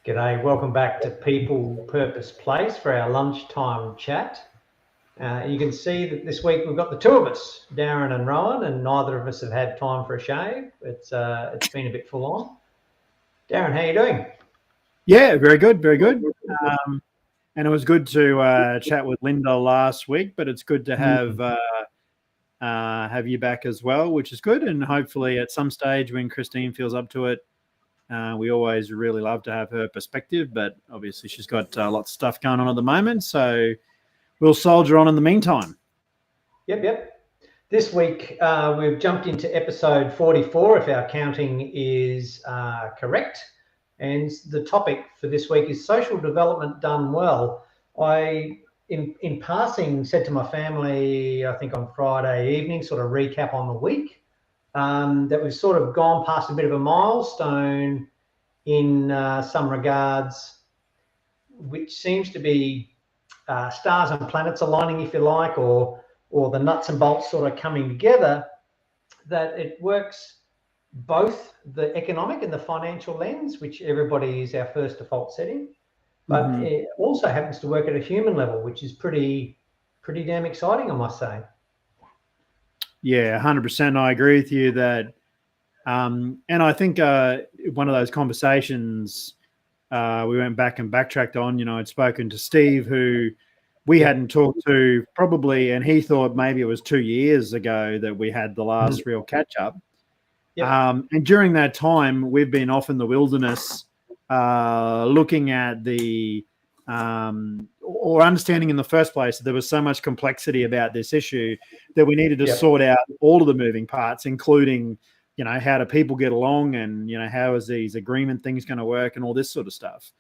G'day, welcome back to People Purpose Place for our lunchtime chat. You can see that this week we've got the two of us, Darren and Rowan, and neither of us have had time for a shave. It's been a bit full on. Darren, how are you doing? Yeah, very good, very good. And it was good to chat with Linda last week, but it's good to have you back as well, which is good. And hopefully at some stage when Christine feels up to it, we always really love to have her perspective, but obviously she's got lots of stuff going on at the moment. So we'll soldier on in the meantime. Yep. This week we've jumped into episode 44, if our counting is correct. And the topic for this week is social development done well. I, in passing, said to my family, I think on Friday evening, sort of recap on the week, that we've sort of gone past a bit of a milestone in some regards, which seems to be stars and planets aligning, if you like, or the nuts and bolts sort of coming together, that it works both the economic and the financial lens, which everybody is our first default setting, but it also happens to work at a human level, which is pretty damn exciting, I must say. Yeah, 100%. I agree with you that, and I think one of those conversations we went back and backtracked on, I'd spoken to Steve, who we hadn't talked to probably, and he thought maybe it was 2 years ago that we had the last real catch up. Yep. And during that time, we've been off in the wilderness looking at or understanding in the first place that there was so much complexity about this issue that we needed to sort out all of the moving parts, including, how do people get along and, how is these agreement things going to work and all this sort of stuff.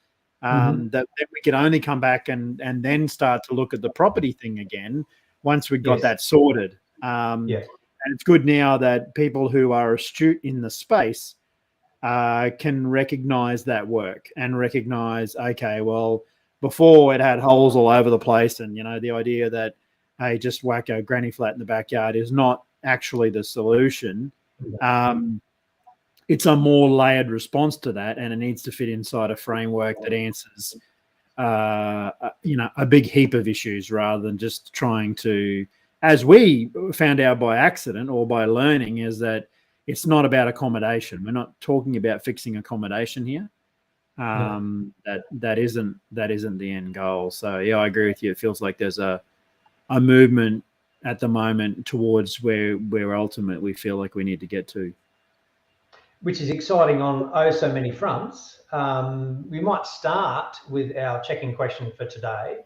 That we could only come back and then start to look at the property thing again once we got that sorted. And it's good now that people who are astute in the space can recognize that work and recognize, okay, well, before it had holes all over the place, and the idea that, hey, just whack a granny flat in the backyard is not actually the solution. It's a more layered response to that, and it needs to fit inside a framework that answers a big heap of issues rather than just trying to, as we found out by accident or by learning, is that it's not about accommodation. We're not talking about fixing accommodation here. That isn't the end goal. So yeah, I agree with you. It feels like there's a movement at the moment towards where ultimately we feel like we need to get to. Which is exciting on so many fronts. We might start with our check-in question for today.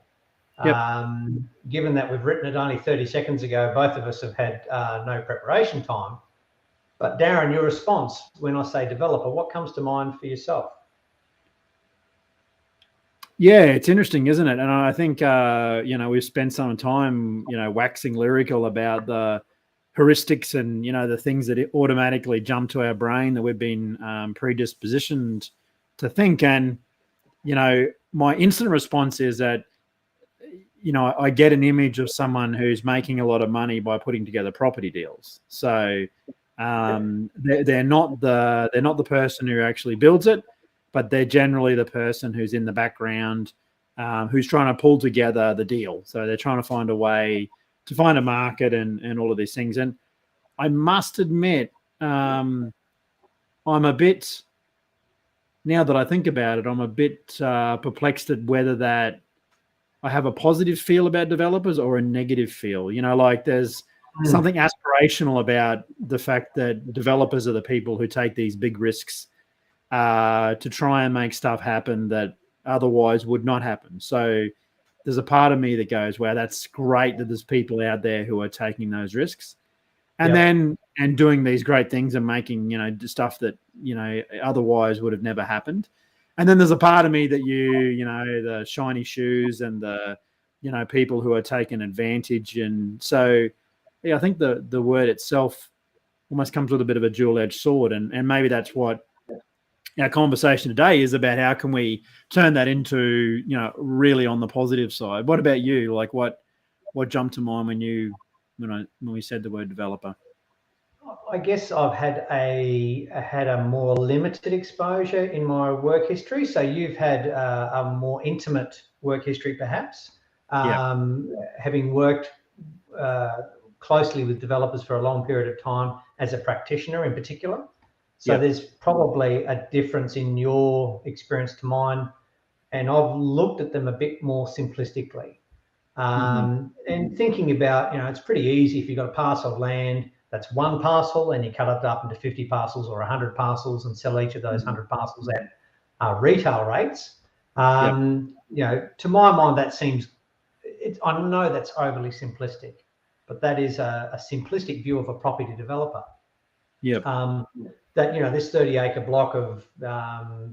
Given that we've written it only 30 seconds ago, both of us have had no preparation time. But Darren, your response when I say developer, what comes to mind for yourself? Yeah, it's interesting, isn't it? And I think, we've spent some time, waxing lyrical about the heuristics and, the things that automatically jump to our brain that we've been predispositioned to think. And, my instant response is that, I get an image of someone who's making a lot of money by putting together property deals. So they're not the person who actually builds it, but they're generally the person who's in the background, who's trying to pull together the deal. So they're trying to find a way to find a market and all of these things. And I must admit, I'm a bit, now that I think about it, I'm a bit perplexed at whether that I have a positive feel about developers or a negative feel. There's something aspirational about the fact that developers are the people who take these big risks to try and make stuff happen that otherwise would not happen. So there's a part of me that goes, wow, that's great that there's people out there who are taking those risks and doing these great things and making, stuff that, otherwise would have never happened. And then there's a part of me that the shiny shoes and the, people who are taking advantage. And so, yeah, I think the word itself almost comes with a bit of a dual-edged sword. And maybe that's what our conversation today is about. How can we turn that into, really on the positive side? What about you? Like what jumped to mind when we said the word developer? I guess I've had a more limited exposure in my work history. So you've had a more intimate work history, perhaps, having worked closely with developers for a long period of time as a practitioner in particular. So there's probably a difference in your experience to mine, and I've looked at them a bit more simplistically. And thinking about, it's pretty easy if you've got a parcel of land, that's one parcel, and you cut it up into 50 parcels or 100 parcels and sell each of those 100 parcels at retail rates. To my mind, that seems, I know that's overly simplistic, but that is a simplistic view of a property developer. That, this 30-acre block of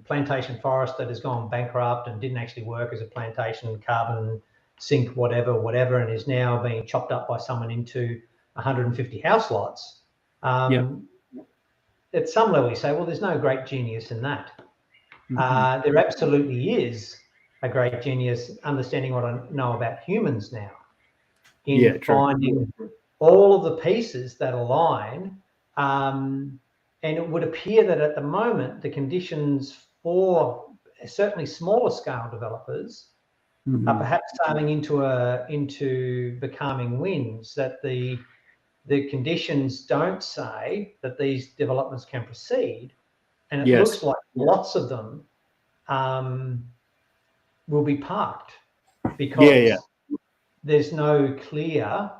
plantation forest that has gone bankrupt and didn't actually work as a plantation, carbon sink, whatever, and is now being chopped up by someone into 150 house lots. At some level, you say, well, there's no great genius in that. There absolutely is a great genius understanding what I know about humans now in finding all of the pieces that align. And it would appear that at the moment, the conditions for certainly smaller scale developers are perhaps sailing into becoming winds, that the conditions don't say that these developments can proceed, and it looks like lots of them will be parked because there's no clear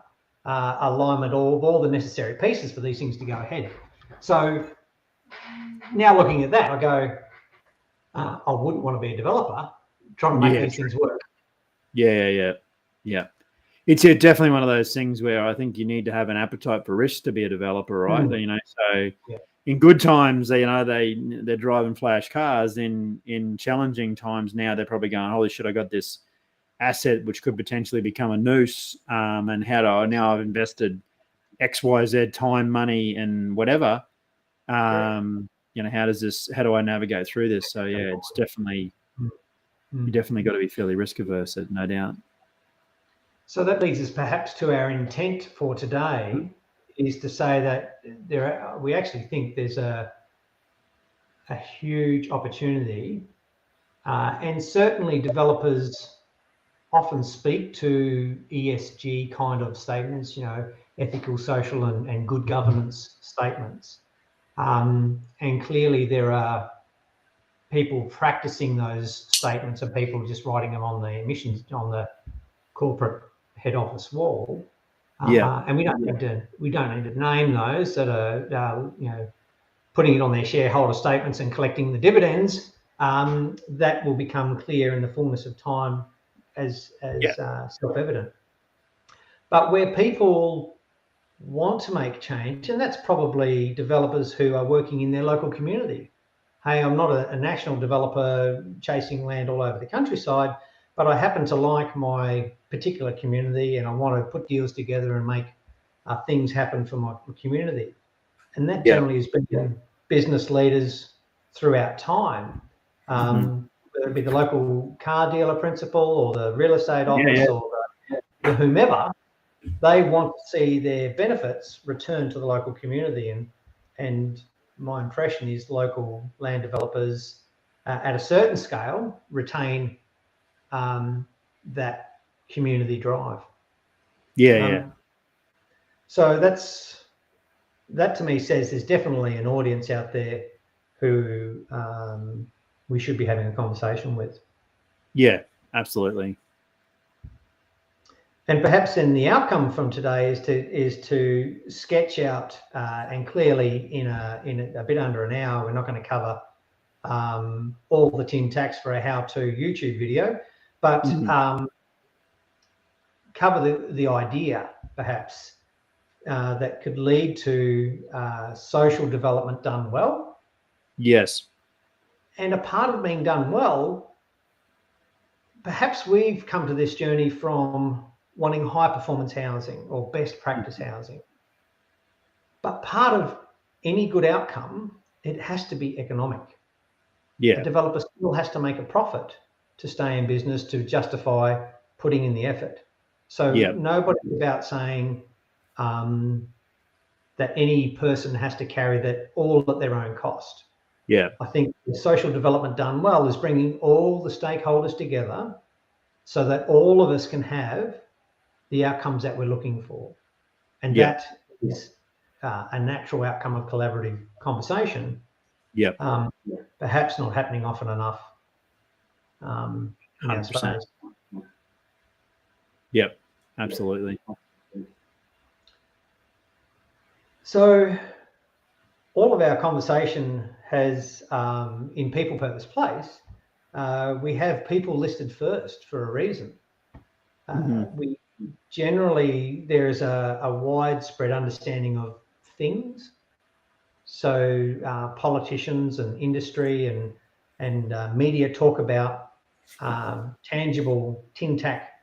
alignment of all the necessary pieces for these things to go ahead. So now looking at that, I go, I wouldn't want to be a developer trying to make these things work. Yeah. It's definitely one of those things where I think you need to have an appetite for risk to be a developer, right? So in good times, they're driving flash cars. In challenging times now, they're probably going, holy shit, I got this asset which could potentially become a noose, and now I've invested X, Y, Z time, money, and whatever. How do I navigate through this? So it's definitely, you definitely got to be fairly risk averse, no doubt. So that leads us perhaps to our intent for today, is to say that we actually think there's a huge opportunity, and certainly developers often speak to ESG kind of statements, ethical, social, and good governance statements. And clearly there are people practicing those statements and people just writing them on the corporate head office wall. And we don't need to name those that are putting it on their shareholder statements and collecting the dividends. That will become clear in the fullness of time as self-evident. But where people want to make change, and that's probably developers who are working in their local community. Hey, I'm not a national developer chasing land all over the countryside, but I happen to like my particular community and I want to put deals together and make things happen for my community. And that generally has been business leaders throughout time, whether it be the local car dealer principal or the real estate office or the whomever. They want to see their benefits return to the local community. And my impression is local land developers at a certain scale retain that community drive. So that to me says there's definitely an audience out there who we should be having a conversation with. Yeah, absolutely. And perhaps then the outcome from today is to sketch out, and clearly in a bit under an hour, we're not going to cover all the tin tacks for a how-to YouTube video, but cover the idea perhaps that could lead to social development done well. Yes. And a part of being done well, perhaps we've come to this journey from wanting high performance housing or best practice housing. But part of any good outcome, it has to be economic. The developer still has to make a profit to stay in business, to justify putting in the effort. So nobody's about saying, that any person has to carry that all at their own cost. Yeah. I think the social development done well is bringing all the stakeholders together so that all of us can have the outcomes that we're looking for. And that is a natural outcome of collaborative conversation. Yep. Perhaps not happening often enough in our 100%. space. Yep, absolutely. So all of our conversation has, in People Purpose Place, we have people listed first for a reason. We generally, there's a widespread understanding of things. So politicians and industry and media talk about tangible tin tack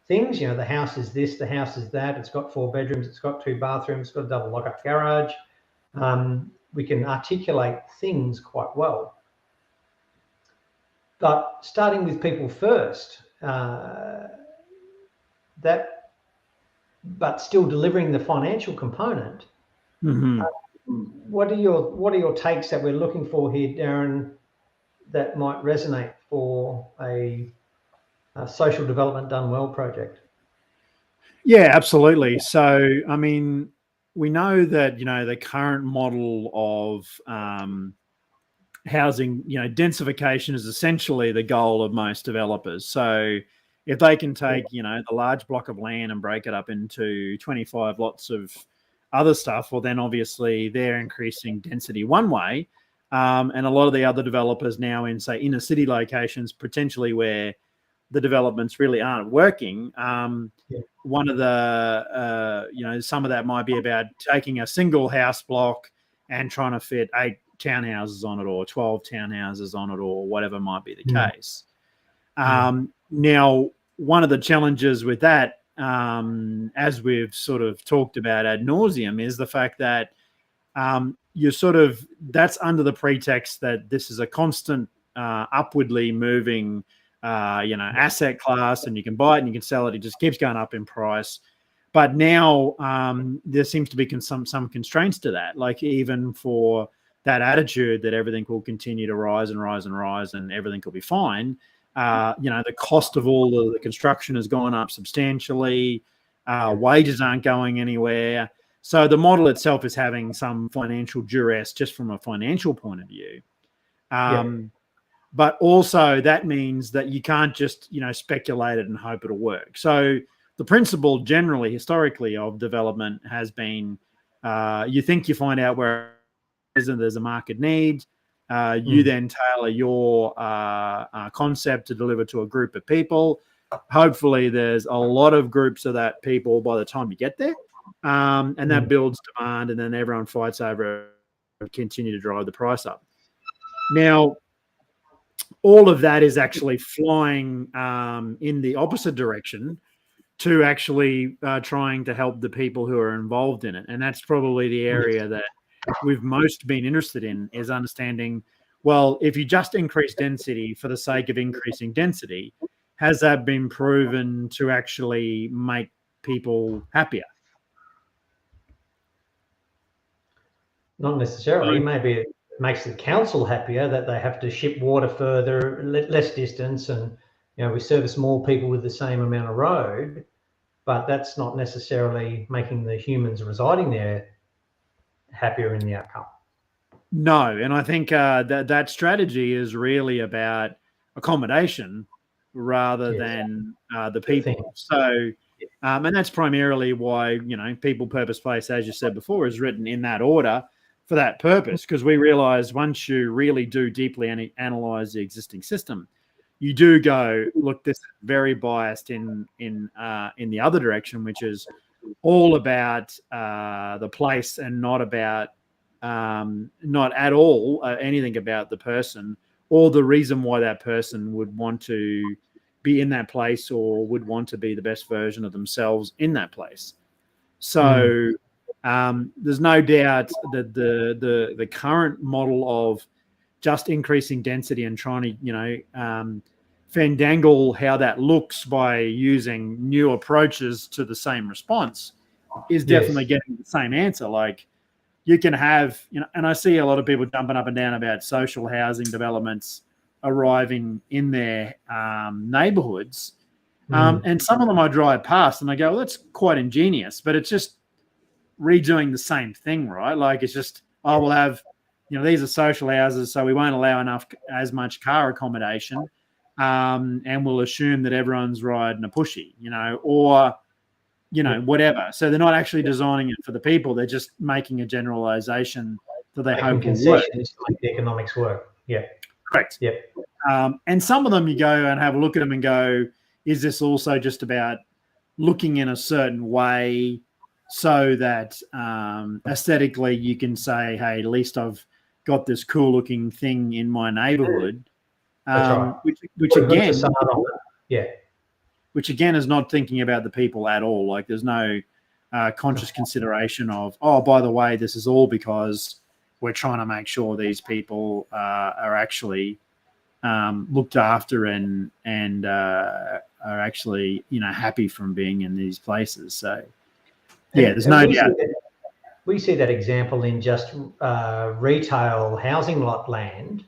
things. You know, the house is this, the house is that. It's got 4 bedrooms, it's got 2 bathrooms, it's got a double lock-up garage. We can articulate things quite well. But starting with people first, but still delivering the financial component. What are your takes that we're looking for here, Darren, that might resonate for a social development done well project? Yeah, absolutely. So, I mean, we know that, you know, the current model of housing, you know, densification is essentially the goal of most developers. So if they can take, you know, the large block of land and break it up into 25 lots of other stuff, well, then obviously they're increasing density one way. And a lot of the other developers now in, say, inner city locations, potentially where the developments really aren't working. One of the, you know, some of that might be about taking a single house block and trying to fit 8 townhouses on it or 12 townhouses on it or whatever might be the case. Now, one of the challenges with that, as we've sort of talked about ad nauseum, is the fact that you're sort of, that's under the pretext that this is a constant upwardly moving you know, asset class, and you can buy it and you can sell it. It just keeps going up in price. But now there seems to be some constraints to that, like even for that attitude that everything will continue to rise and rise and rise and everything will be fine. You know, the cost of all of the construction has gone up substantially. Wages aren't going anywhere. So the model itself is having some financial duress just from a financial point of view. But also that means that you can't just, you know, speculate it and hope it'll work. So the principle generally, historically, of development has been you think you find out where there's a market need. You then tailor your concept to deliver to a group of people. Hopefully there's a lot of groups of that people by the time you get there. And that builds demand, and then everyone fights over it and continue to drive the price up. Now, all of that is actually flying in the opposite direction to actually trying to help the people who are involved in it. And that's probably the area that we've most been interested in, is understanding, well, if you just increase density for the sake of increasing density, has that been proven to actually make people happier? Not necessarily. Maybe it makes the council happier that they have to ship water further, less distance, and, you know, we service more people with the same amount of road, but that's not necessarily making the humans residing there happier in the outcome. No, and I think that strategy is really about accommodation rather than the people. So, and that's primarily why, you know, People Purpose Place, as you said before, is written in that order for that purpose, because we realize once you really do deeply analyze the existing system, you do go, look, this is very biased in the other direction, which is all about the place and not about not at all anything about the person or the reason why that person would want to be in that place or would want to be the best version of themselves in that place. So there's no doubt that the current model of just increasing density and trying to, you know, fandangle how that looks by using new approaches to the same response is definitely getting the same answer. Like, you can have, and I see a lot of people jumping up and down about social housing developments arriving in their neighborhoods. And some of them I drive past and I go, well, that's quite ingenious, but it's just redoing the same thing, right? Like it's just, we'll have, these are social houses, so we won't allow as much car accommodation, and we'll assume that everyone's riding a pushy, or whatever. So they're not actually designing it for the people; they're just making a generalization that they hope will work. To make the economics work. Yeah, correct. Yep. And some of them, you go and have a look at them and go, is this also just about looking in a certain way so that aesthetically you can say, hey, at least I've got this cool looking thing in my neighborhood. That's right. Which again is not thinking about the people at all. Like there's no conscious consideration of, by the way, this is all because we're trying to make sure these people are actually looked after and are actually happy from being in these places. So there's no doubt. We see that example in just retail housing lot land,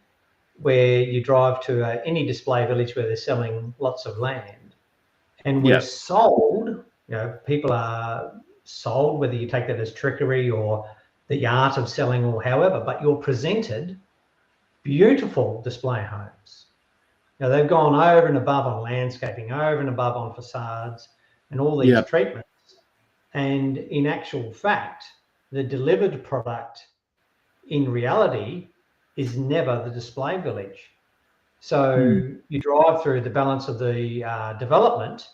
where you drive to any display village where they're selling lots of land, and we're sold. People are sold, whether you take that as trickery or the art of selling or however, but you're presented beautiful display homes. They've gone over and above on landscaping, over and above on facades and all these treatments. And in actual fact, the delivered product in reality is never the display village. So you drive through the balance of the development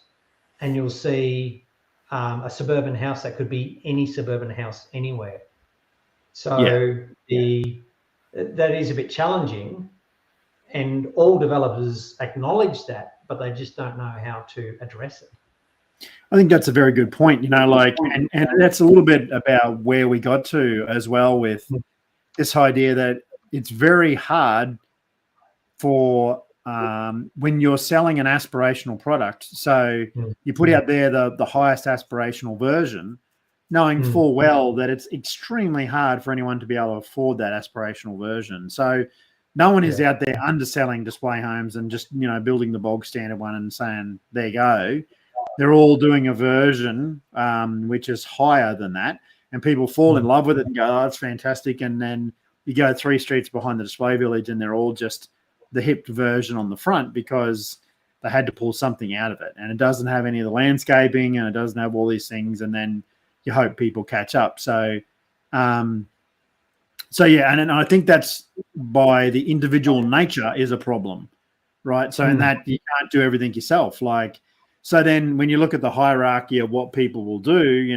and you'll see a suburban house that could be any suburban house anywhere. So that is a bit challenging, and all developers acknowledge that, but they just don't know how to address it. I think that's a very good point, and that's a little bit about where we got to as well with this idea that it's very hard for when you're selling an aspirational product. So you put out there the highest aspirational version, knowing full well that it's extremely hard for anyone to be able to afford that aspirational version. So no one is out there underselling display homes and just, building the bog standard one and saying, there you go. They're all doing a version which is higher than that. And people fall in love with it and go, oh, that's fantastic. And then you go 3 streets behind the display village and they're all just the hipped version on the front because they had to pull something out of it. And it doesn't have any of the landscaping and it doesn't have all these things. And then you hope people catch up. So, and I think that's by the individual nature is a problem, right? So in that you can't do everything yourself. So then when you look at the hierarchy of what people will do,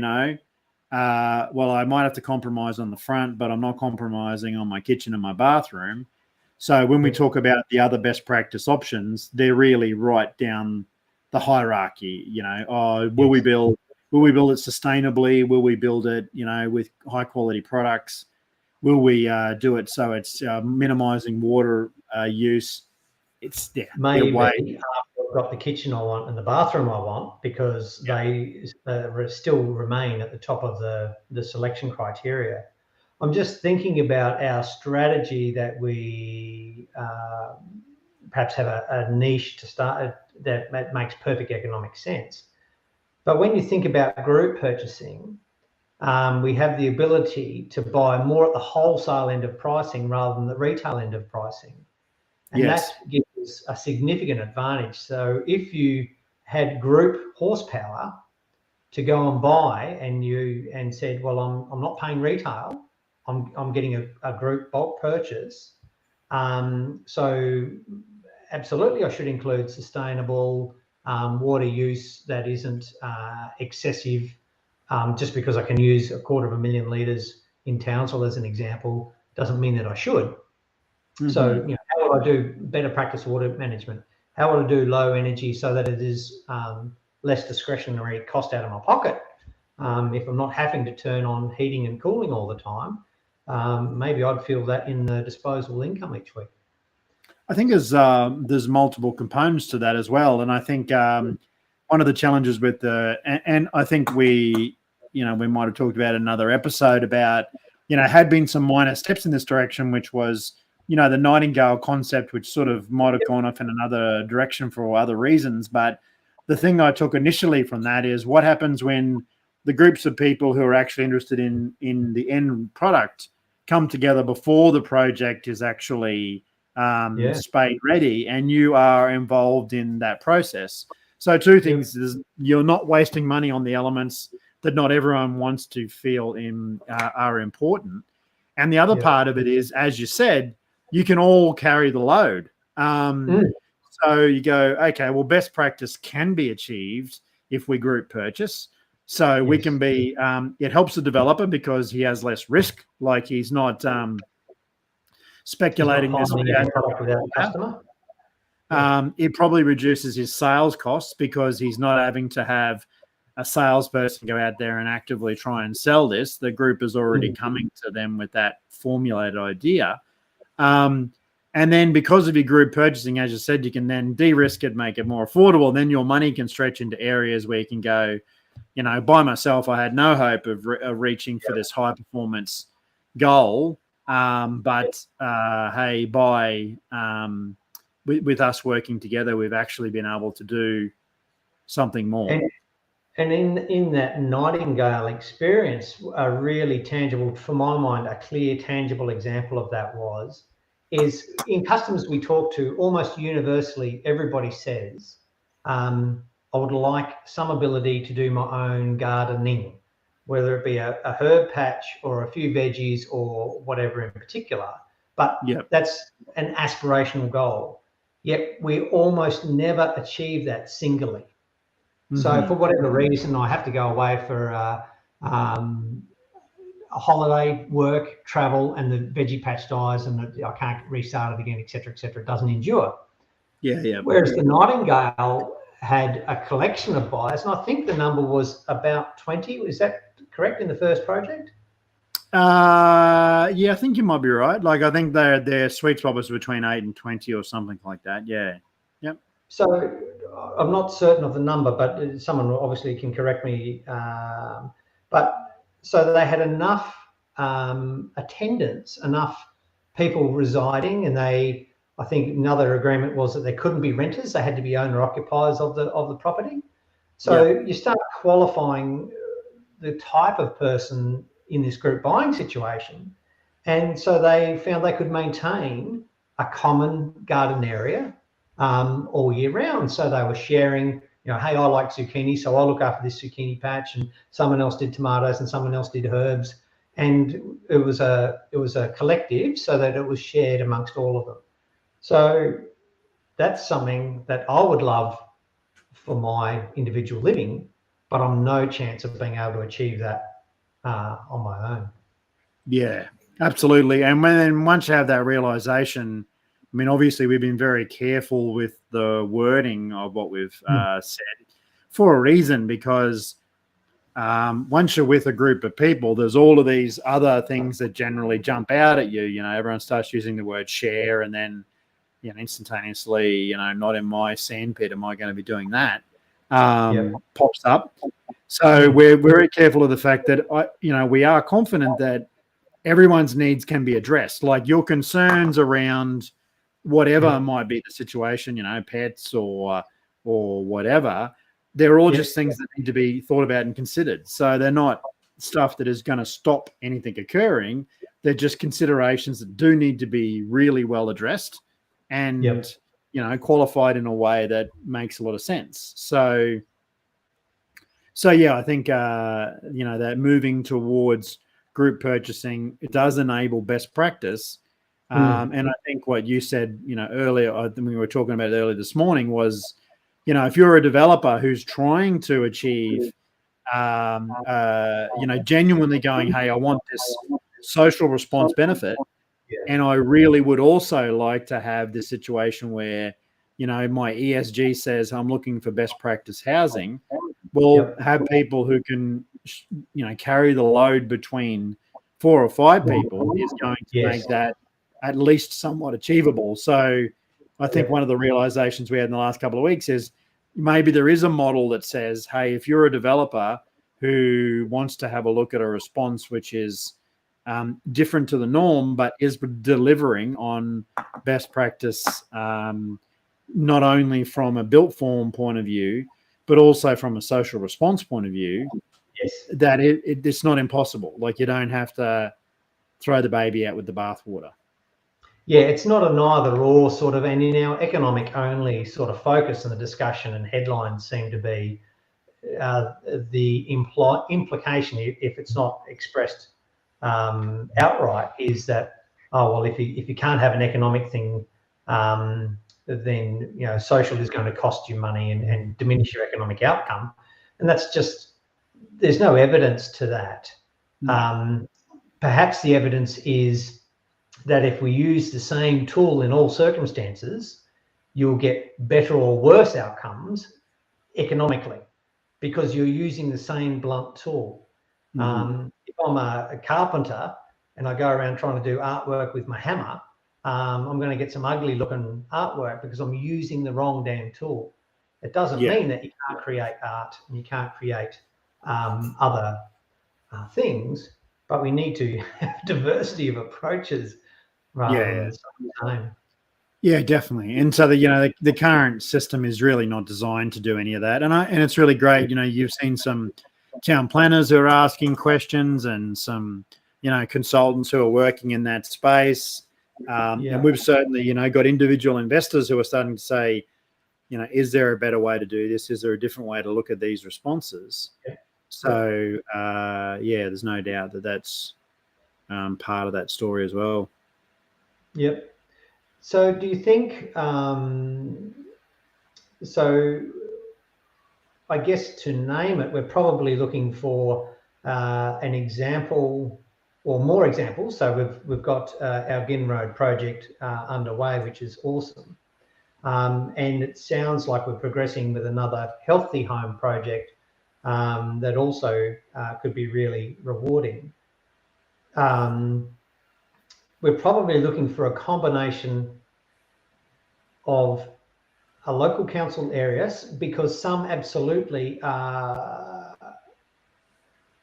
well, I might have to compromise on the front, but I'm not compromising on my kitchen and my bathroom. So when we talk about the other best practice options, they're really right down the hierarchy, will we build it sustainably? Will we build it, with high quality products? Will we do it so it's minimizing water use? It's maybe I've got the kitchen I want and the bathroom I want because they still remain at the top of the selection criteria. I'm just thinking about our strategy that we perhaps have a niche to start that makes perfect economic sense. But when you think about group purchasing, we have the ability to buy more at the wholesale end of pricing rather than the retail end of pricing. And that gives us a significant advantage. So if you had group horsepower to go and buy and said, well, I'm not paying retail, I'm getting a group bulk purchase. So absolutely I should include sustainable water use that isn't excessive. Just because I can use 250,000 litres in Townsville as an example doesn't mean that I should. So, how would I do better practice water management? How would I do low energy so that it is less discretionary cost out of my pocket? If I'm not having to turn on heating and cooling all the time, maybe I'd feel that in the disposable income each week. I think there's multiple components to that as well. And I think one of the challenges with and I think we might have talked about another episode about had been some minor steps in this direction, which was, the Nightingale concept, which sort of might have gone off in another direction for other reasons. But the thing I took initially from that is what happens when the groups of people who are actually interested in the end product come together before the project is actually spade ready, and you are involved in that process. So two things is you're not wasting money on the elements that not everyone wants to feel are important. And the other part of it is, as you said, you can all carry the load. So you go, okay, well, best practice can be achieved if we group purchase. So we can be, it helps the developer because he has less risk. Like he's not speculating this product without a customer. It probably reduces his sales costs because he's not having to have a salesperson go out there and actively try and sell this. The group is already coming to them with that formulated idea. And then because of your group purchasing, as you said, you can then de-risk it, make it more affordable. Then your money can stretch into areas where you can go, by myself, I had no hope of reaching for this high performance goal. But hey, with us working together, we've actually been able to do something more. And in that Nightingale experience, a really tangible, for my mind, a clear, tangible example of that is in customers we talk to, almost universally, everybody says, I would like some ability to do my own gardening, whether it be a herb patch or a few veggies or whatever in particular. But that's an aspirational goal. Yet we almost never achieve that singly. So for whatever reason, I have to go away for a holiday, work, travel, and the veggie patch dies and I can't restart it again, et cetera, it doesn't endure. Whereas the Nightingale had a collection of buyers, and I think the number was about 20. Is that correct in the first project? I think you might be right. Like I think their sweet spot was between 8 and 20 or something like that. So I'm not certain of the number, but someone obviously can correct me. But so they had enough attendance, enough people residing, and I think another agreement was that they couldn't be renters; they had to be owner occupiers of the property. So you start qualifying the type of person in this group buying situation, and so they found they could maintain a common garden area all year round. So they were sharing, hey, I like zucchini, so I'll look after this zucchini patch, and someone else did tomatoes and someone else did herbs. And it was a collective so that it was shared amongst all of them. So that's something that I would love for my individual living, but I'm no chance of being able to achieve that on my own. Yeah, absolutely. And once you have that realization, I mean, obviously, we've been very careful with the wording of what we've said for a reason, because once you're with a group of people, there's all of these other things that generally jump out at you. Everyone starts using the word share, and then, instantaneously, not in my sandpit am I going to be doing that, pops up. So we're very careful of the fact that, we are confident that everyone's needs can be addressed. Like your concerns around whatever might be the situation, pets or whatever, they're all just things that need to be thought about and considered. So they're not stuff that is going to stop anything occurring. They're just considerations that do need to be really well addressed and, qualified in a way that makes a lot of sense. So yeah, I think, that moving towards group purchasing, it does enable best practice. And I think what you said, earlier, we were talking about it earlier this morning was, if you're a developer who's trying to achieve, genuinely going, hey, I want this social response benefit, and I really would also like to have this situation where, my ESG says I'm looking for best practice housing. Well, have people who can, carry the load between 4 or 5 people is going to make that at least somewhat achievable. So I think one of the realizations we had in the last couple of weeks is maybe there is a model that says, hey, if you're a developer who wants to have a look at a response which is different to the norm, but is delivering on best practice, not only from a built form point of view, but also from a social response point of view. Yes. That it's not impossible. Like, you don't have to throw the baby out with the bathwater. Yeah, it's not an either or sort of, and in our economic only sort of focus and the discussion and headlines seem to be the implication, if it's not expressed outright, is that, oh, well, if you can't have an economic thing, then, you know, social is going to cost you money and diminish your economic outcome. And that's just, there's no evidence to that. No. Perhaps the evidence is that if we use the same tool in all circumstances, you'll get better or worse outcomes economically because you're using the same blunt tool. If I'm a carpenter and I go around trying to do artwork with my hammer, I'm going to get some ugly looking artwork because I'm using the wrong damn tool. It doesn't mean that you can't create art and you can't create other things, but we need to have diversity of approaches rather than the same. Yeah, definitely. And so the current system is really not designed to do any of that. And it's really great. You know, you've seen some town planners who are asking questions and some, you know, consultants who are working in that space. And we've certainly, you know, got individual investors who are starting to say, you know, is there a better way to do this? Is there a different way to look at these responses? Yeah. So, there's no doubt that that's part of that story as well. Yep. So do you think, so I guess to name it, we're probably looking for an example or more examples. So we've got our Gin Road project underway, which is awesome. And it sounds like we're progressing with another healthy home project that also could be really rewarding. We're probably looking for a combination of a local council areas, because some absolutely are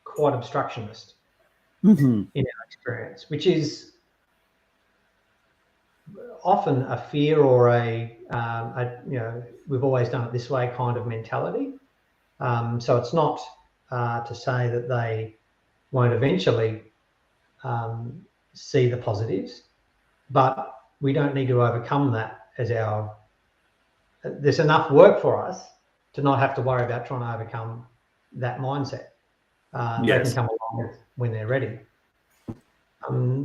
quite obstructionist in our experience, which is often a fear or a you know, we've always done it this way kind of mentality. So it's not to say that they won't eventually see the positives, but we don't need to overcome that as there's enough work for us to not have to worry about trying to overcome that mindset. They can come along when they're ready.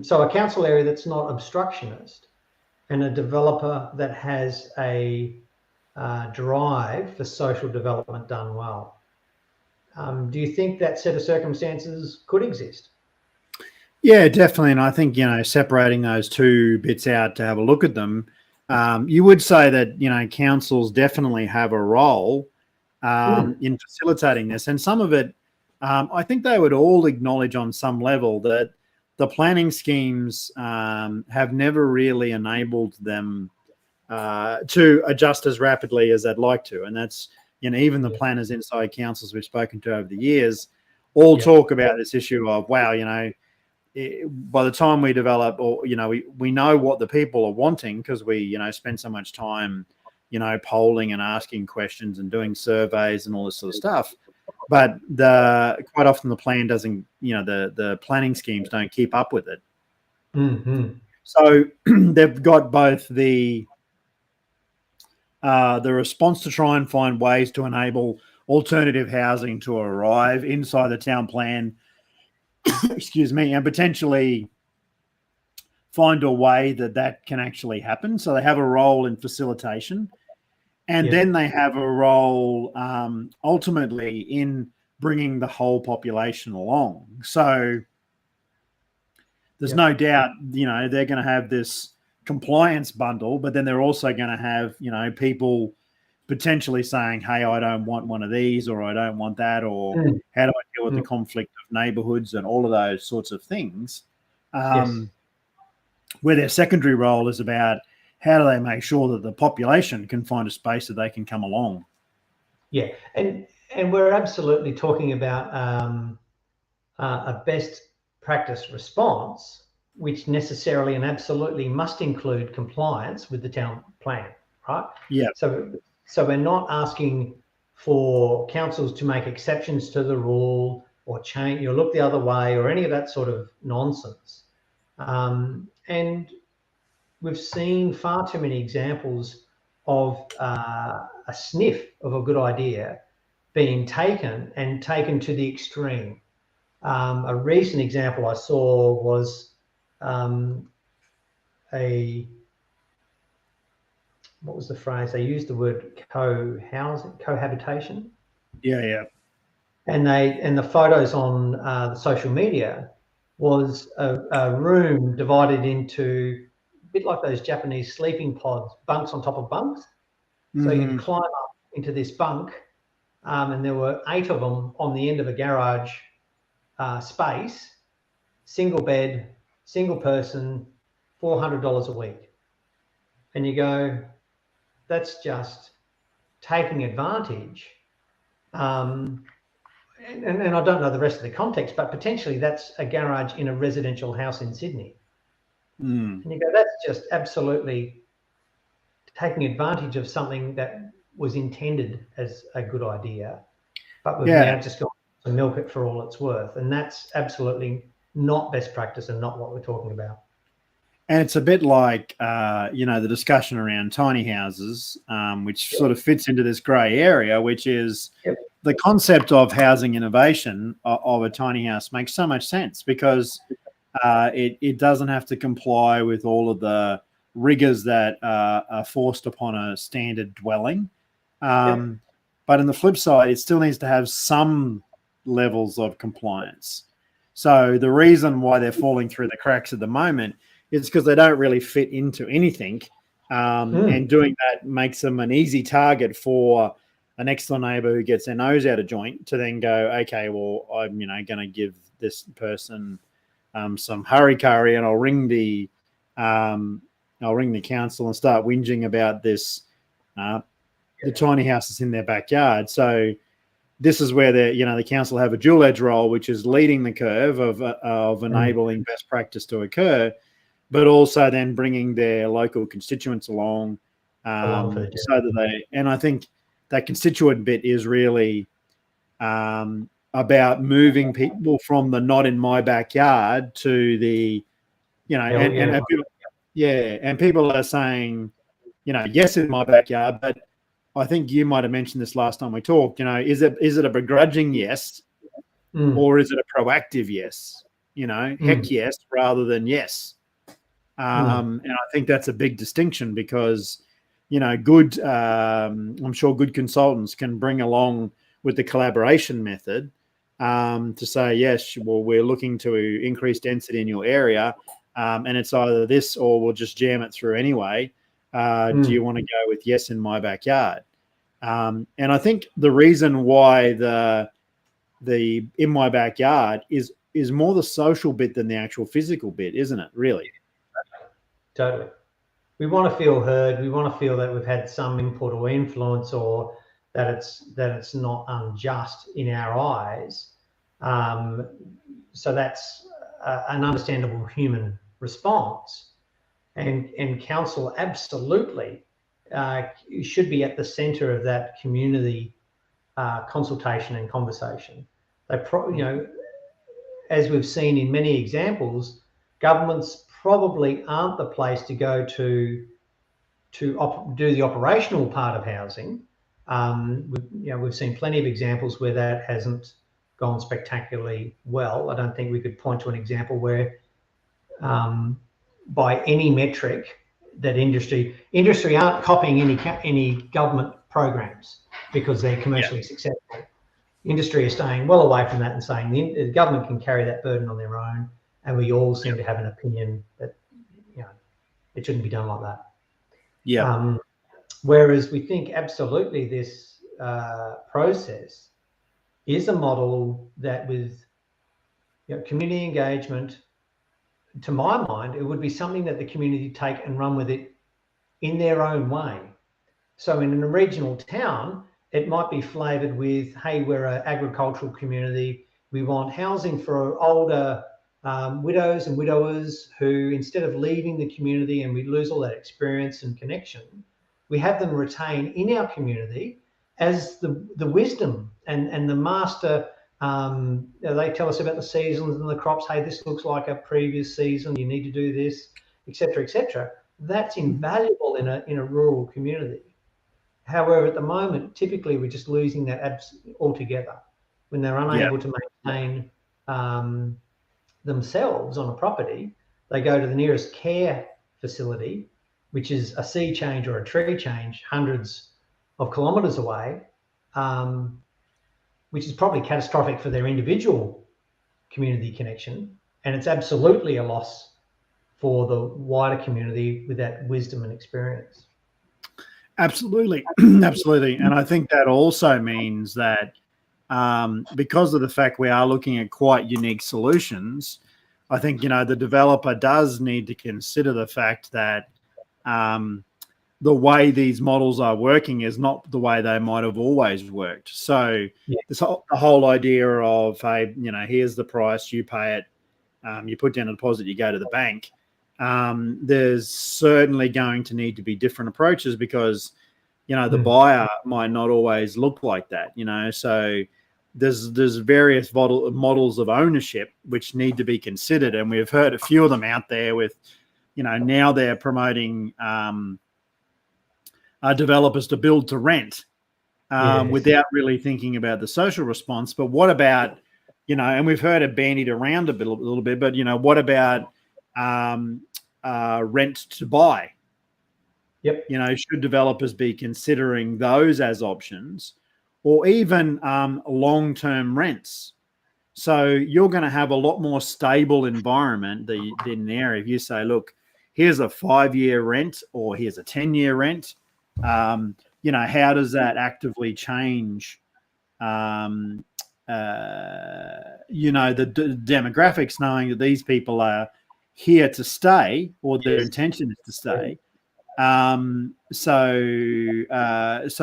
So a council area that's not obstructionist and a developer that has a drive for social development done well. Do you think that set of circumstances could exist? Yeah, definitely. And I think, you know, separating those two bits out to have a look at them, you would say that, you know, councils definitely have a role in facilitating this. And some of it, I think they would all acknowledge on some level that the planning schemes have never really enabled them to adjust as rapidly as they'd like to. And that's, you know, even the planners inside councils we've spoken to over the years all talk about this issue of, wow, you know, by the time we develop, or, you know, we know what the people are wanting because we, you know, spend so much time, you know, polling and asking questions and doing surveys and all this sort of stuff. But quite often the plan doesn't, you know, the planning schemes don't keep up with it. So they've got both the response to try and find ways to enable alternative housing to arrive inside the town plan, excuse me, and potentially find a way that can actually happen. So they have a role in facilitation, and then they have a role ultimately in bringing the whole population along. So there's no doubt, you know, they're going to have this compliance bundle, but then they're also going to have, you know, people potentially saying, hey, I don't want one of these, or I don't want that, or how do I deal with the conflict of neighborhoods and all of those sorts of things, where their secondary role is about how do they make sure that the population can find a space that they can come along. And we're absolutely talking about a best practice response, which necessarily and absolutely must include compliance with the town plan, right? Yeah. So we're not asking for councils to make exceptions to the rule or change, or look the other way, or any of that sort of nonsense. And we've seen far too many examples of a sniff of a good idea being taken to the extreme. A recent example I saw was what was the phrase? They used the word cohabitation. Yeah. And the photos on the social media was a room divided into a bit like those Japanese sleeping pods, bunks on top of bunks. So you'd climb up into this bunk, and there were 8 of them on the end of a garage space, single bed, single person, $400 a week. And you go, that's just taking advantage. And I don't know the rest of the context, but potentially that's a garage in a residential house in Sydney. And you go, that's just absolutely taking advantage of something that was intended as a good idea, but we've now just got to milk it for all it's worth. And that's absolutely not best practice and not what we're talking about. And it's a bit like, the discussion around tiny houses, which sort of fits into this grey area, which is the concept of housing innovation of a tiny house makes so much sense because it doesn't have to comply with all of the rigors that are forced upon a standard dwelling. But on the flip side, it still needs to have some levels of compliance. So the reason why they're falling through the cracks at the moment is because they don't really fit into anything. And doing that makes them an easy target for a next door neighbor who gets their nose out of joint to then go, okay, well, I'm going to give this person some hurry-curry, and I'll ring the council and start whinging about this the tiny houses in their backyard. So this is where the council have a dual edge role, which is leading the curve of enabling best practice to occur, but also then bringing their local constituents along so that they. And I think that constituent bit is really about moving people from the not in my backyard to the, and people are saying, yes, in my backyard, but I think you might have mentioned this last time we talked, is it a begrudging yes or is it a proactive yes? Heck yes, rather than yes. And I think that's a big distinction because, good, I'm sure good consultants can bring along with the collaboration method to say, yes, well, we're looking to increase density in your area. And it's either this or we'll just jam it through anyway. Do you want to go with yes in my backyard? And I think the reason why the in my backyard is more the social bit than the actual physical bit, isn't it? Really? Totally. We want to feel heard. We want to feel that we've had some input or influence, or that it's not unjust in our eyes. So that's an understandable human response, and council absolutely should be at the centre of that community consultation and conversation. As we've seen in many examples, governments probably aren't the place to go to do the operational part of housing. We've seen plenty of examples where that hasn't gone spectacularly well. I don't think we could point to an example where, by any metric, that industry aren't copying any government programs because they're commercially successful. Industry is staying well away from that and saying the government can carry that burden on their own, and we all seem to have an opinion that it shouldn't be done like that. Whereas we think absolutely this process is a model that with community engagement, to my mind, it would be something that the community take and run with it in their own way. So in a regional town, it might be flavoured with, hey, we're an agricultural community. We want housing for older widows and widowers who, instead of leaving the community and we lose all that experience and connection, we have them retain in our community as the wisdom and the master. They tell us about the seasons and the crops. Hey, this looks like a previous season. You need to do this, etc., etc. That's invaluable in a rural community. However, at the moment, typically we're just losing that altogether when they're unable to maintain themselves on a property. They go to the nearest care facility, which is a sea change or a tree change hundreds of kilometres away, which is probably catastrophic for their individual community connection. And it's absolutely a loss for the wider community with that wisdom and experience. Absolutely. Absolutely. And I think that also means that because of the fact we are looking at quite unique solutions, I think, the developer does need to consider the fact that the way these models are working is not the way they might have always worked. So the whole idea of, hey, here's the price, you pay it, you put down a deposit, you go to the bank. There's certainly going to need to be different approaches because, the buyer might not always look like that, so there's various models of ownership which need to be considered. And we've heard a few of them out there with, now they're promoting developers to build to rent without really thinking about the social response. But what about, and we've heard it bandied around a little bit, but, what about rent to buy? Yep. Should developers be considering those as options, or even long-term rents? So you're going to have a lot more stable environment than there if you say, look, here's a 5-year rent or here's a 10-year rent. How does that actively change, the demographics, knowing that these people are here to stay or their intention is to stay. So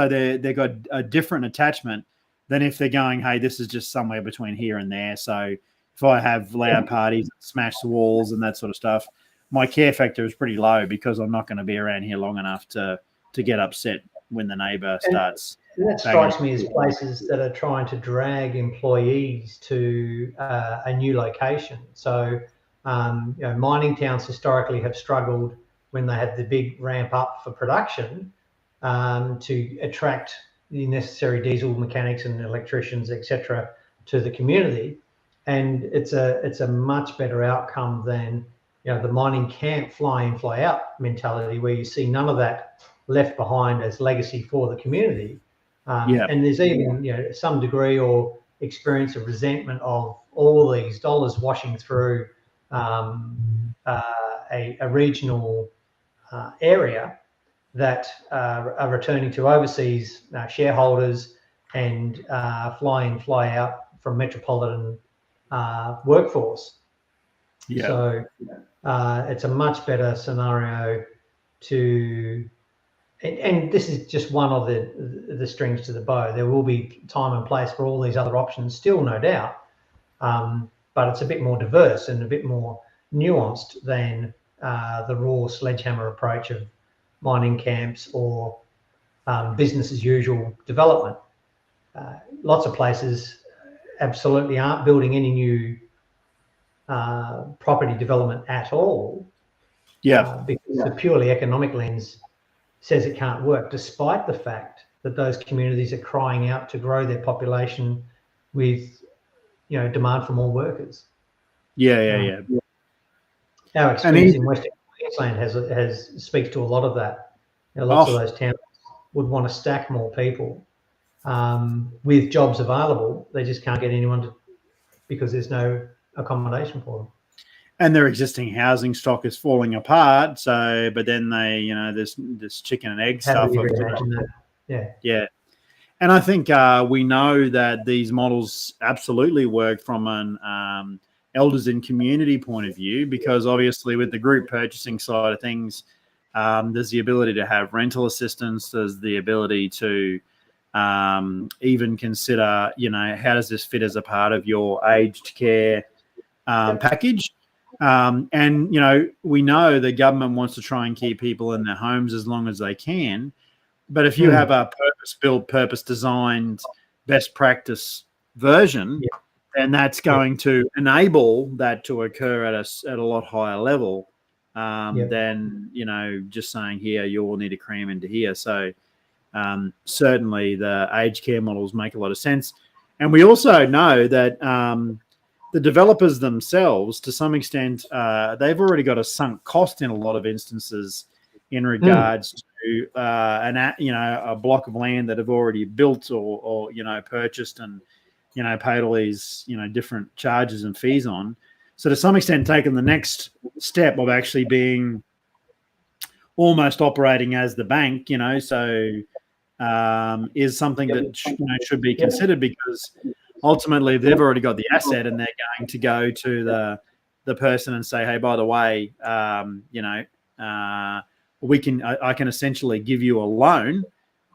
they've got a different attachment than if they're going, hey, this is just somewhere between here and there. So if I have loud parties, smash the walls and that sort of stuff, my care factor is pretty low because I'm not going to be around here long enough to get upset when the neighbour starts. And that strikes me as places that are trying to drag employees to a new location. So, mining towns historically have struggled when they had the big ramp up for production to attract the necessary diesel mechanics and electricians, etc., to the community. And it's a much better outcome than the mining camp fly in, fly out mentality, where you see none of that left behind as legacy for the community. And there's even some degree or experience of resentment of all these dollars washing through a regional area that are returning to overseas shareholders and fly in, fly out from metropolitan workforce. So it's a much better scenario to, and this is just one of the strings to the bow. There will be time and place for all these other options still, no doubt, but it's a bit more diverse and a bit more nuanced than the raw sledgehammer approach of mining camps or business as usual development. Lots of places absolutely aren't building any new property development at all. Because the purely economic lens says it can't work, despite the fact that those communities are crying out to grow their population with, demand for more workers. Our experience in Western Queensland speaks to a lot of that. Lots of those towns would want to stack more people with jobs available. They just can't get anyone because there's no accommodation for them. And their existing housing stock is falling apart. So, but then they, this chicken and egg stuff. And I think we know that these models absolutely work from an elders in community point of view, because obviously with the group purchasing side of things, there's the ability to have rental assistance. There's the ability to even consider, how does this fit as a part of your aged care package. And, you know, we know the government wants to try and keep people in their homes as long as they can. But if you have a purpose-built, purpose-designed, best practice version, then that's going to enable that to occur at a lot higher level than, you know, just saying, here, you all need to cram into here. So certainly the aged care models make a lot of sense. And we also know that the developers themselves, to some extent, they've already got a sunk cost in a lot of instances in regards to a block of land that have already built or you know, purchased and, you know, paid all these, you know, different charges and fees on. So to some extent, taken the next step of actually being almost operating as the bank, you know, so is something that should be considered, because ultimately, if they've already got the asset and they're going to go to the person and say, hey, by the way, you know, I can essentially give you a loan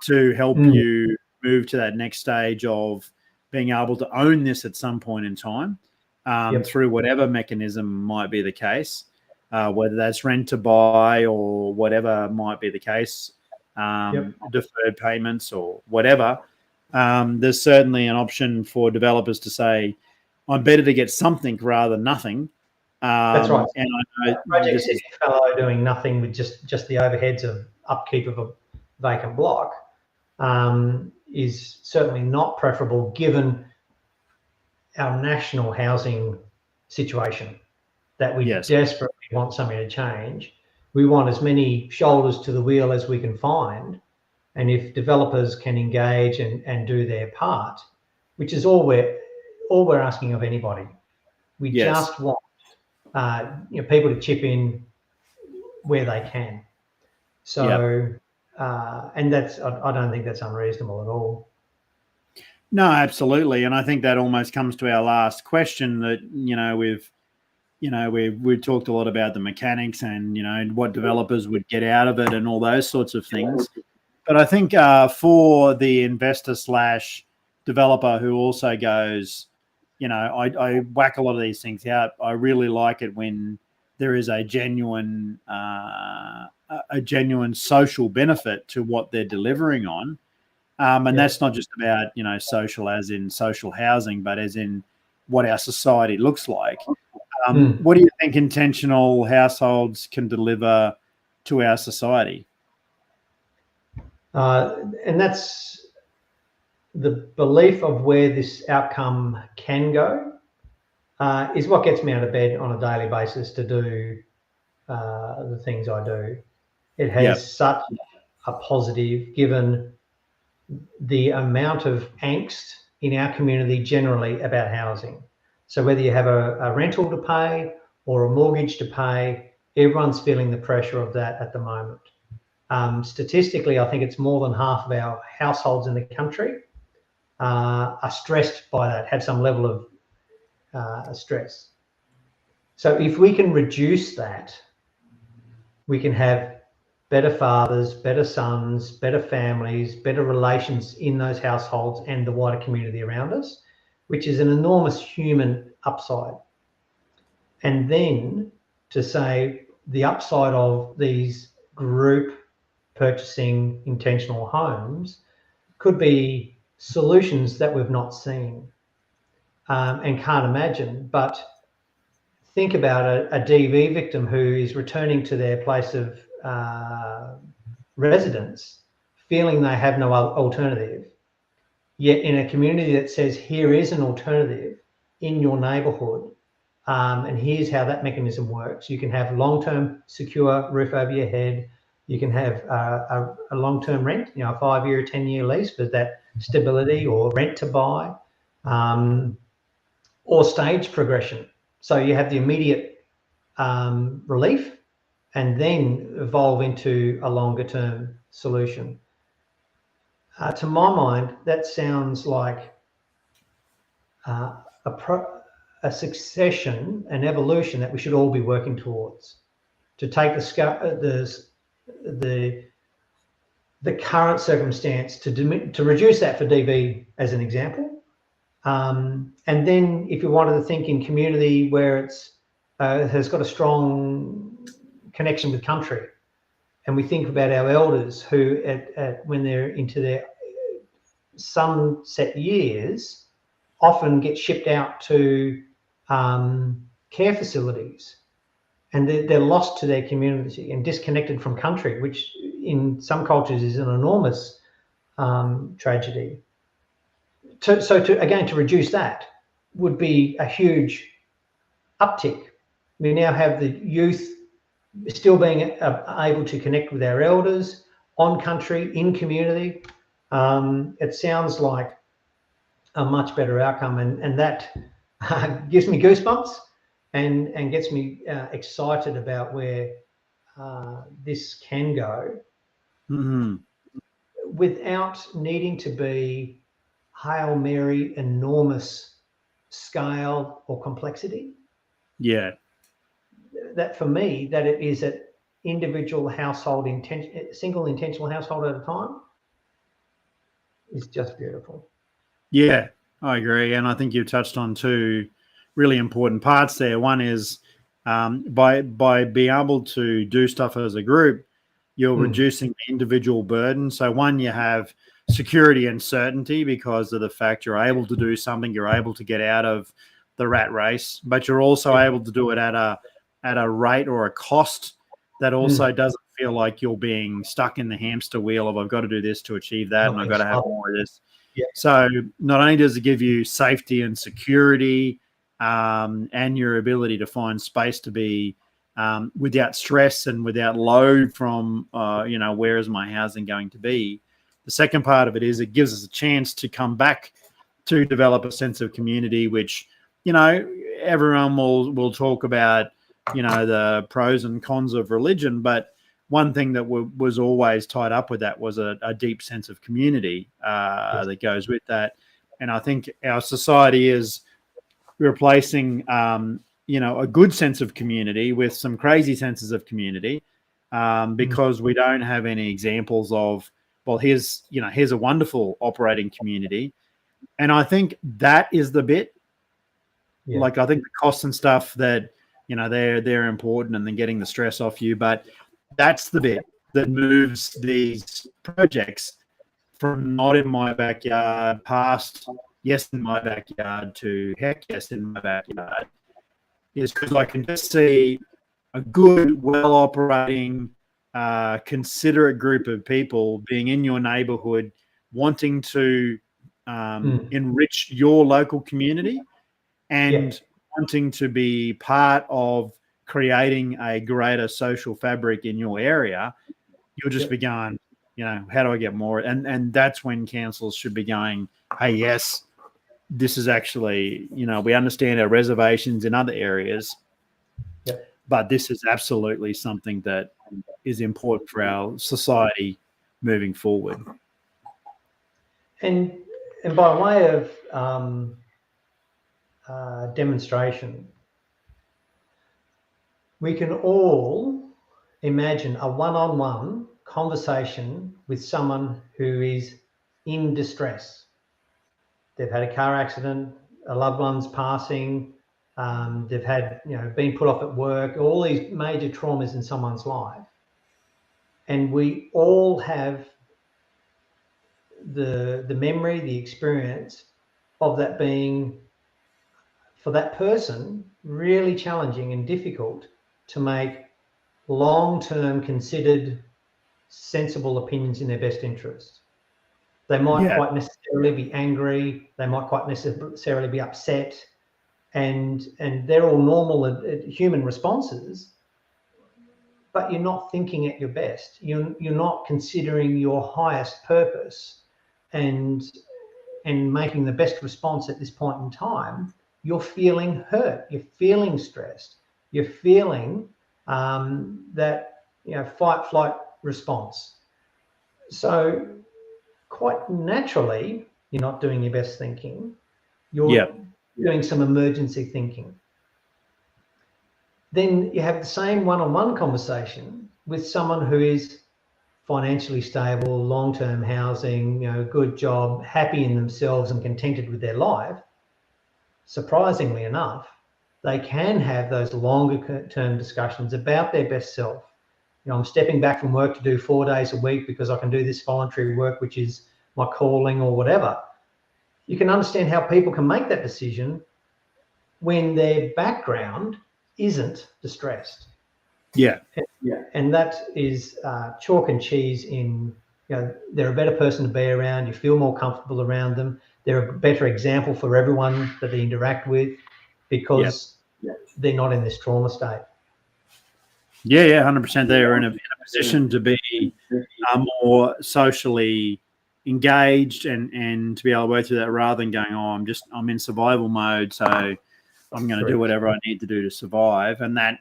to help you move to that next stage of being able to own this at some point in time through whatever mechanism might be the case, whether that's rent to buy or whatever might be the case, deferred payments or whatever. There's certainly an option for developers to say, I'm better to get something rather than nothing. That's right. And I know Project City fellow doing nothing with just the overheads of upkeep of a vacant block is certainly not preferable given our national housing situation, that we desperately want something to change. We want as many shoulders to the wheel as we can find. And if developers can engage and do their part, which is all we're asking of anybody, we just want people to chip in where they can. So, and that's I don't think that's unreasonable at all. No, absolutely, and I think that almost comes to our last question. That we've talked a lot about the mechanics and what developers would get out of it and all those sorts of things. But I think for the investor / developer who also goes, I whack a lot of these things out. I really like it when there is a genuine social benefit to what they're delivering on. And that's not just about, social as in social housing, but as in what our society looks like. What do you think intentional households can deliver to our society? And that's the belief of where this outcome can go is what gets me out of bed on a daily basis to do the things I do. It has such a positive, given the amount of angst in our community generally about housing. So whether you have a rental to pay or a mortgage to pay, everyone's feeling the pressure of that at the moment. Statistically, I think it's more than half of our households in the country are stressed by that, have some level of stress. So if we can reduce that, we can have better fathers, better sons, better families, better relations in those households and the wider community around us, which is an enormous human upside. And then to say the upside of these group purchasing intentional homes could be solutions that we've not seen and can't imagine. But think about a DV victim who is returning to their place of residence, feeling they have no alternative, yet in a community that says, here is an alternative in your neighborhood, and here's how that mechanism works. You can have long-term secure roof over your head. You can have a long-term rent, a 5-year or 10-year lease for that stability, or rent to buy, or stage progression. So you have the immediate relief and then evolve into a longer-term solution. To my mind, that sounds like a succession, an evolution that we should all be working towards, to take the current circumstance to reduce that for DV as an example, And then if you wanted to think in community where it's has got a strong connection with country, and we think about our elders who when they're into their sunset years often get shipped out to care facilities, and they're lost to their community and disconnected from country, which in some cultures is an enormous tragedy. To reduce that would be a huge uptick. We now have the youth still being able to connect with our elders on country, in community. It sounds like a much better outcome, and that gives me goosebumps and gets me excited about where this can go, without needing to be Hail Mary, enormous scale or complexity. Yeah. That for me, that it is an individual household, single intentional household at a time, is just beautiful. Yeah, I agree. And I think you've touched on two really important parts there. One is by being able to do stuff as a group, you're reducing the individual burden. So one, you have security and certainty because of the fact you're able to do something, you're able to get out of the rat race, but you're also able to do it at a rate or a cost that also doesn't feel like you're being stuck in the hamster wheel of I've got to do this to achieve that, and I've got to have more of this. Yeah. So not only does it give you safety and security and your ability to find space to be without stress and without load from, where is my housing going to be? The second part of it is it gives us a chance to come back to develop a sense of community, which, everyone will talk about, the pros and cons of religion. But one thing that was always tied up with that was a deep sense of community that goes with that. And I think our society is replacing, a good sense of community with some crazy senses of community because we don't have any examples of, well, here's a wonderful operating community. And I think that is the bit. Yeah. Like, I think the costs and stuff that, they're important, and then getting the stress off you. But that's the bit that moves these projects from not in my backyard past yes in my backyard to heck yes in my backyard, is because I can just see a good, well-operating, considerate group of people being in your neighborhood, wanting to enrich your local community and wanting to be part of creating a greater social fabric in your area. You'll just be going, how do I get more? And that's when councils should be going, hey, yes, this is actually, we understand our reservations in other areas, but this is absolutely something that is important for our society moving forward. And by way of demonstration, we can all imagine a one-on-one conversation with someone who is in distress. They've had a car accident, a loved one's passing, they've had, been put off at work, all these major traumas in someone's life. And we all have the memory, the experience of that being, for that person, really challenging and difficult to make long-term, considered, sensible opinions in their best interest. They might quite necessarily be angry. They might quite necessarily be upset, and they're all normal human responses. But you're not thinking at your best. You're not considering your highest purpose and making the best response at this point in time. You're feeling hurt. You're feeling stressed. You're feeling that fight flight response. So quite naturally, you're not doing your best thinking. You're doing some emergency thinking. Then you have the same one-on-one conversation with someone who is financially stable, long-term housing, good job, happy in themselves and contented with their life. surprisingly enough, they can have those longer term discussions about their best self. I'm stepping back from work to do 4 days a week because I can do this voluntary work, which is my calling or whatever. You can understand how people can make that decision when their background isn't distressed. Yeah. And that is chalk and cheese in, they're a better person to be around. You feel more comfortable around them. They're a better example for everyone that they interact with because they're not in this trauma state. Yeah, 100%. They're in a position to be more socially engaged and to be able to work through that rather than going, I'm in survival mode, so I'm going to do whatever I need to do to survive. And that,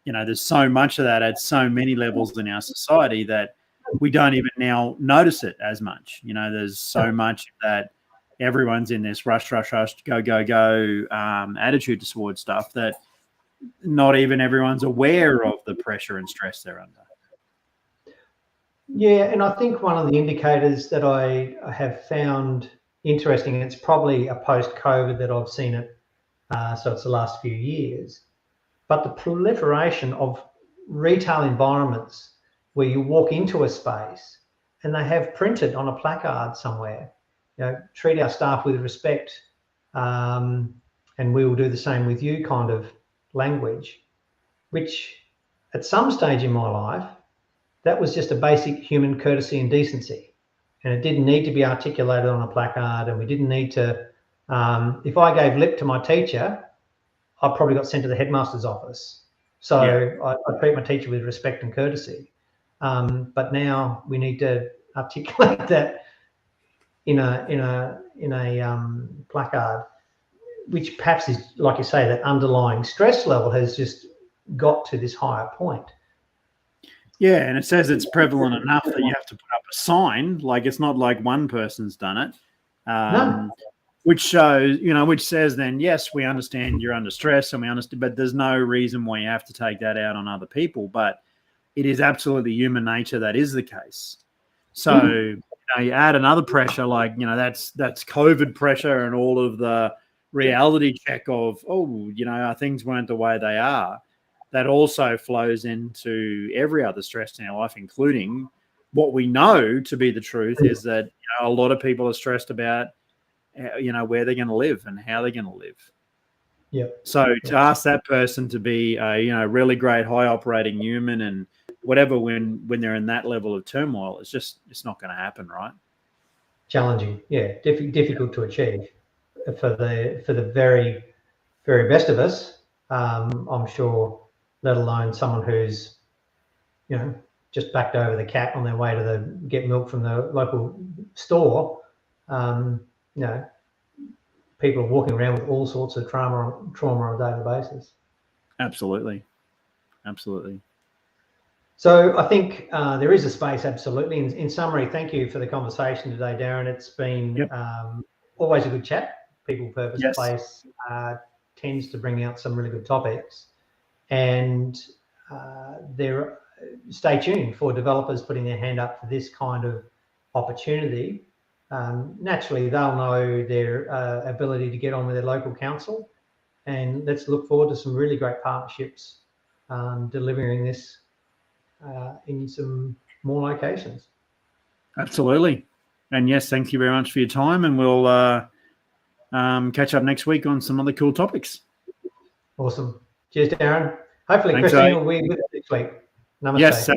there's so much of that at so many levels in our society that we don't even now notice it as much. There's so much that everyone's in this rush, go attitude towards stuff that not even everyone's aware of the pressure and stress they're under. Yeah, and I think one of the indicators that I have found interesting, and it's probably a post-COVID that I've seen it, so it's the last few years, but the proliferation of retail environments where you walk into a space and they have printed on a placard somewhere, treat our staff with respect, and we will do the same with you kind of language, which at some stage in my life, that was just a basic human courtesy and decency. And it didn't need to be articulated on a placard, and we didn't need to, if I gave lip to my teacher, I probably got sent to the headmaster's office. So I treat my teacher with respect and courtesy. But now we need to articulate that in a placard, which perhaps is, like you say, that underlying stress level has just got to this higher point. Yeah, and it says it's prevalent enough that you have to put up a sign. Like, it's not like one person's done it. No. Which shows, which says then, yes, we understand you're under stress and we understand, but there's no reason why you have to take that out on other people. But it is absolutely human nature that is the case. So, you add another pressure, like, that's COVID pressure and all of the reality check of, things weren't the way they are. That also flows into every other stress in our life, including what we know to be the truth is that a lot of people are stressed about, where they're going to live and how they're going to live. Yeah. So to ask that person to be a, really great high operating human and whatever, when they're in that level of turmoil, it's not going to happen, right? Challenging. Yeah. Difficult to achieve for the very, very best of us. I'm sure, let alone someone who's, just backed over the cat on their way to get milk from the local store. People are walking around with all sorts of trauma on a daily basis. Absolutely. So I think there is a space, absolutely. In summary, thank you for the conversation today, Darren. It's been always a good chat. People Purpose Place tends to bring out some really good topics. And stay tuned for developers putting their hand up for this kind of opportunity. Naturally, they'll know their ability to get on with their local council, and let's look forward to some really great partnerships delivering this in some more locations. Absolutely. And yes, thank you very much for your time, and we'll catch up next week on some other cool topics. Awesome. Cheers, Darren. Hopefully, Thanks, Christine will be with us next week. Namaste. Yes.